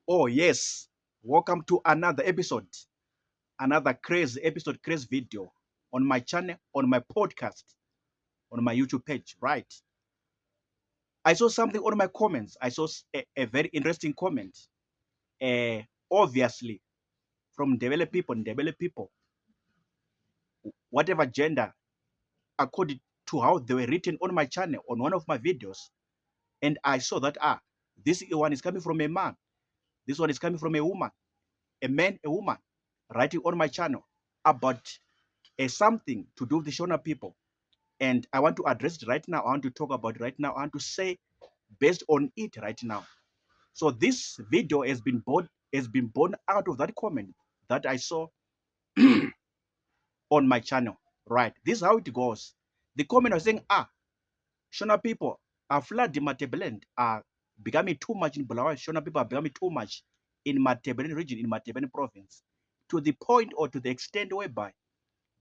Oh, yes. Welcome to another episode, another crazy episode, crazy video on my channel, on my podcast, on my YouTube page. Right. I saw something on my comments. I saw a very interesting comment. Obviously, from developed people, whatever gender, according to how they were written on my channel, on one of my videos. And I saw that, this one is coming from a man. This one is coming from a woman, a man, a woman, writing on my channel about something to do with the Shona people. And I want to address it right now. I want to talk about it right now. I want to say based on it right now. So this video has been born out of that comment that I saw on my channel. Right. This is how it goes. The comment was saying, Shona people are flooding Matebelend are becoming too much in Bulawayo. Shona people are becoming too much in Matebelend region, in Matebelend province, to the point or to the extent whereby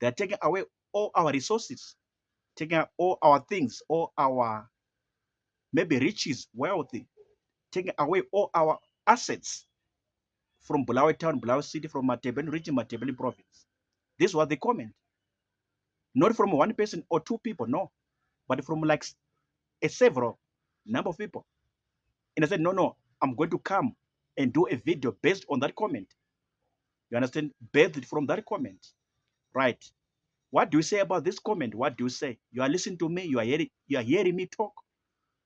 they're taking away all our resources, taking all our things, all our maybe riches, wealthy, taking away all our assets from Bulawayo town, Bulawayo city, from Matebelend region, Matebelend province. This was the comment. Not from one person or two people, no, but from like a several number of people. And I said, no, I'm going to come and do a video based on that comment. You understand? Based from that comment. Right. What do you say about this comment? What do you say? You are listening to me, you are hearing me talk,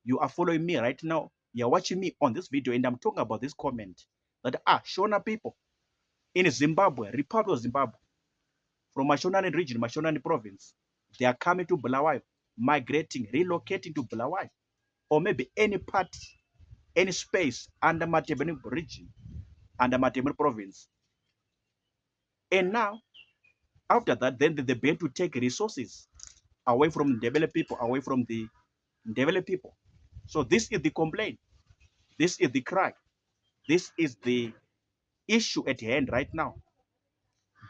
you are following me right now, you are watching me on this video, and I'm talking about this comment that Shona people in Zimbabwe, Republic of Zimbabwe, from Mashonaland region, Mashonaland province, they are coming to Bulawayo, migrating, relocating to Bulawayo, or maybe any part, any space under Matebeni region, under Matebeni province. And now, after that, then they begin to take resources away from developed people, away from the developed people. So this is the complaint. This is the cry. This is the issue at hand right now.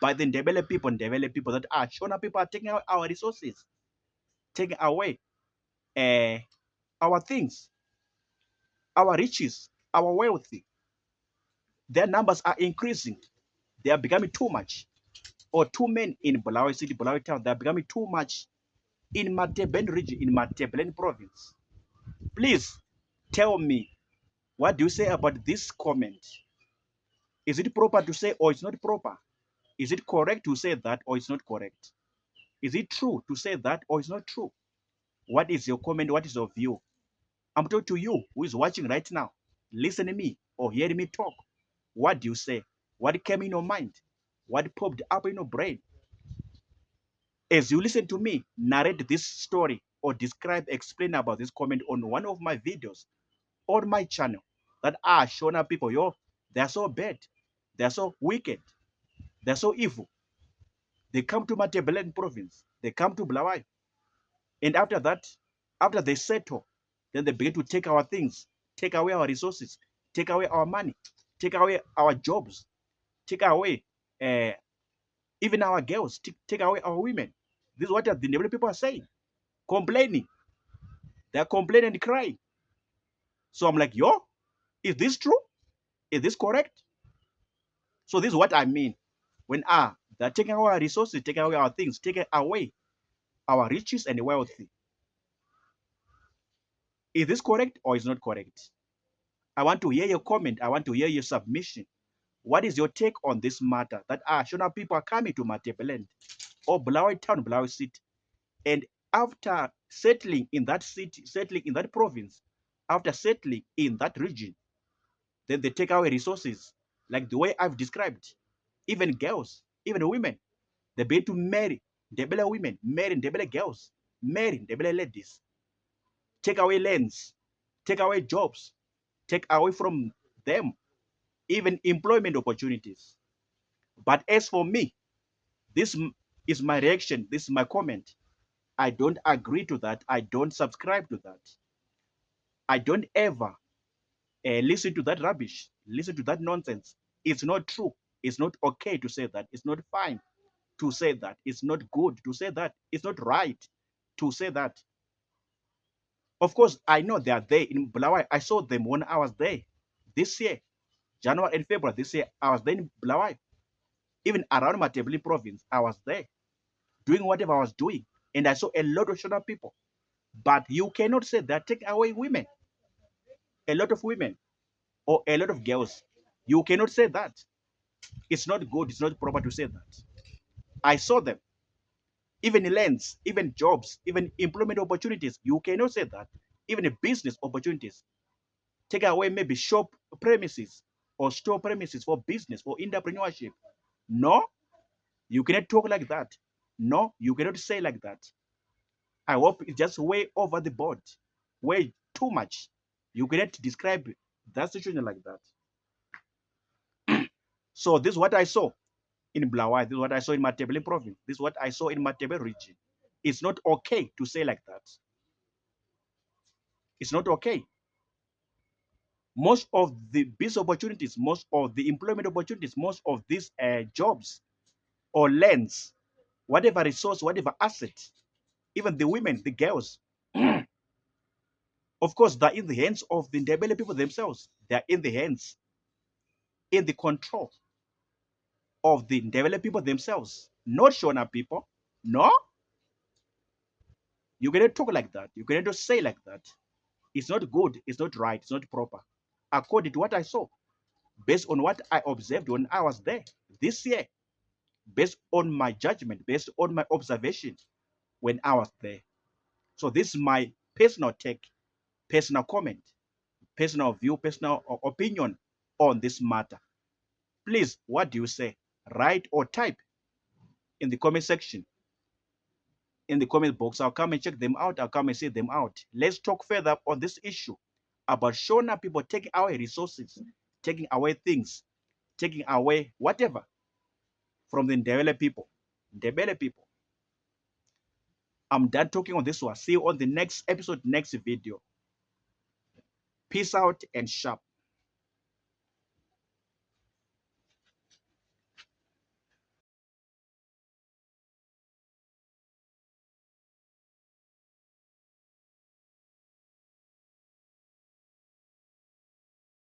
By the developed people that Shona people are taking out our resources, taking away uh, our things, our riches, our wealthy. Their numbers are increasing. They are becoming too much. Or too many in Bulawayo city, Bulawayo town. They are becoming too much in Matebeni region, in Matebeni province. Please tell me, what do you say about this comment? Is it proper to say or it's not proper? Is it correct to say that or it's not correct? Is it true to say that or it's not true? What is your comment? What is your view? I'm talking to you who is watching right now. Listen to me or hearing me talk. What do you say? What came in your mind? What popped up in your brain? As you listen to me narrate this story or describe, explain about this comment on one of my videos on my channel, that Shona people, they're so bad, they're so wicked, they're so evil. They come to Matebeleng province, they come to Bulawayo, and after that, after they settle, then they begin to take our things, take away our resources, take away our money, take away our jobs, take away uh, even our girls, take away our women. This is what the neighborhood people are saying, complaining. They're complaining and crying. So I'm like, is this true? Is this correct? So this is what I mean when they're taking away our resources, taking away our things, taking away our riches and wealthy. Is this correct or is not correct? I want to hear your comment. I want to hear your submission. What is your take on this matter? That Shona people are coming to Matebeleng or Bulawayo town, Bulawayo city, and after settling in that city, settling in that province, after settling in that region, then they take away resources like the way I've described. Even girls, even women, they begin to marry Ndebele women, marry Ndebele girls, marry Ndebele ladies, take away lands, take away jobs, take away from them even employment opportunities. But as for me, this is my reaction, this is my comment. I don't agree to that. I don't subscribe to that. I don't ever listen to that rubbish, listen to that nonsense. It's not true. It's not okay to say that. It's not fine to say that. It's not good to say that. It's not right to say that. Of course, I know they are there in Bulawayo. I saw them when I was there this year. January and February this year, I was there in Bulawayo. Even around Matabele province, I was there doing whatever I was doing. And I saw a lot of Shona people. But you cannot say that take away women, a lot of women, or a lot of girls. You cannot say that. It's not good. It's not proper to say that. I saw them, even lands, even jobs, even employment opportunities. You cannot say that. Even business opportunities. Take away maybe shop premises or store premises for business, for entrepreneurship. No, you cannot talk like that. No, you cannot say like that. I hope it's just way over the board, way too much. You cannot describe that situation like that. So this is what I saw in Blawai. This is what I saw in Matabele province. This is what I saw in Matabele region. It's not okay to say like that. It's not okay. Most of the business opportunities, most of the employment opportunities, most of these jobs or lands, whatever resource, whatever asset, even the women, the girls, of course, they're in the hands of the Ndebele people themselves. They're in the hands, in the control of the Ndebele people themselves, not Shona people. No, you cannot talk like that. You cannot just say like that. It's not good. It's not right. It's not proper. According to what I saw, based on what I observed when I was there this year, based on my judgment, based on my observation when I was there. So this is my personal take, personal comment, personal view, personal opinion on this matter. Please, what do you say? Write or type in the comment section, in the comment box. I'll come and check them out. I'll come and see them out. Let's talk further on this issue about Shona people taking away resources, taking away things, taking away whatever from the Ndebele people. Ndebele people. I'm done talking on this one. See you on the next episode, next video. Peace out and sharp.